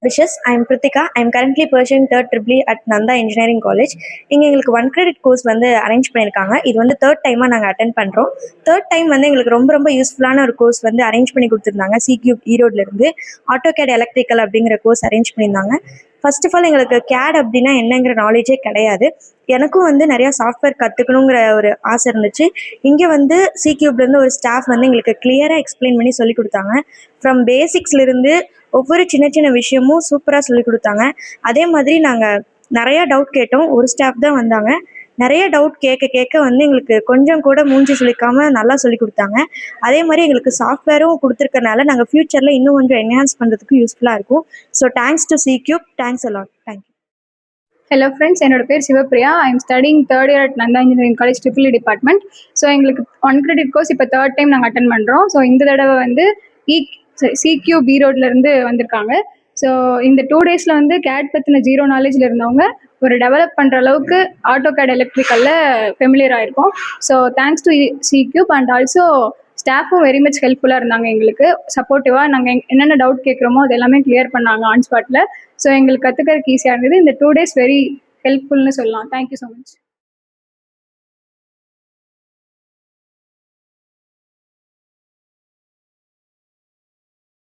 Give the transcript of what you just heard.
Wishes. I am Prithika. I am currently pursuing third triple at Nanda Engineering College. இங்கே எங்களுக்கு 1 credit course வந்து arrange பண்ணியிருக்காங்க. இது வந்து தேர்ட் டைமாக நாங்கள் அட்டன் பண்ணுறோம். தேர்ட் டைம் வந்து எங்களுக்கு ரொம்ப ரொம்ப யூஸ்ஃபுல்லான ஒரு கோர்ஸ் வந்து அரேஞ்ச் பண்ணி கொடுத்துருந்தாங்க. சிக்யூப் ஈரோட்லேருந்து ஆட்டோகேட் எலக்ட்ரிக்கல் அப்படிங்கிற கோர்ஸ் அரேஞ்ச் பண்ணியிருந்தாங்க. ஃபர்ஸ்ட் ஆஃப் ஆல் எங்களுக்கு கேட் அப்படின்னா என்னங்கிற நாலேஜே கிடையாது. எனக்கும் வந்து நிறையா சாஃப்ட்வேர் கற்றுக்கணுங்கிற ஒரு ஆசை இருந்துச்சு. இங்கே வந்து சிக்யூப்லேருந்து ஒரு ஸ்டாஃப் வந்து எங்களுக்கு கிளியராக எக்ஸ்பிளைன் பண்ணி சொல்லி கொடுத்தாங்க. ஃப்ரம் பேசிக்ஸ்லேருந்து ஒவ்வொரு சின்ன சின்ன விஷயமும் சூப்பராக சொல்லி கொடுத்தாங்க. அதே மாதிரி நாங்கள் நிறையா டவுட் கேட்டோம். ஒரு ஸ்டாஃப் தான் வந்தாங்க. நிறைய டவுட் கேட்க கேட்க வந்து எங்களுக்கு கொஞ்சம் கூட மூஞ்சி சுளிக்காம நல்லா சொல்லி கொடுத்தாங்க. அதே மாதிரி எங்களுக்கு சாஃப்ட்வேரும் கொடுத்துருக்கனால நாங்கள் ஃபியூச்சரில் இன்னும் கொஞ்சம் என்ஹான்ஸ் பண்ணுறதுக்கு யூஸ்ஃபுல்லாக இருக்கும். ஸோ தேங்க்ஸ் டு சிக்யூப். Thanks a lot. Thank you. Hello friends, என்னோட பேர் Sivapriya. I am studying third year at Nanda engineering college triple department. So எங்களுக்கு 1 credit கோர்ஸ் இப்போ தேர்ட் டைம் நாங்கள் அட்டன் பண்ணுறோம். ஸோ இந்த தடவை வந்து சிக்யூப் ஈரோட்லேருந்து வந்திருக்காங்க. ஸோ இந்த 2 daysல வந்து கேட் பற்றின ஜீரோ நாலேஜில் இருந்தவங்க ஒரு டெவலப் பண்ணுற அளவுக்கு ஆட்டோகேட் எலக்ட்ரிக்கலில் ஃபெமிலியர் ஆகிருக்கோம். ஸோ தேங்க்ஸ் டு சிக்யூப் அண்ட் ஆல்சோ ஸ்டாஃபும் வெரி மச் ஹெல்ப்ஃபுல்லாக இருந்தாங்க. எங்களுக்கு சப்போர்ட்டிவாக நாங்கள் என்னென்ன டவுட் கேட்குறோமோ அது எல்லாமே கிளியர் பண்ணாங்க ஆன் ஸ்பாட்டில். ஸோ எங்களுக்கு கற்றுக்கிறதுக்கு ஈஸியாக இருந்தது. இந்த 2 days வெரி ஹெல்ப்ஃபுல்னு சொல்லலாம். Thank you so much.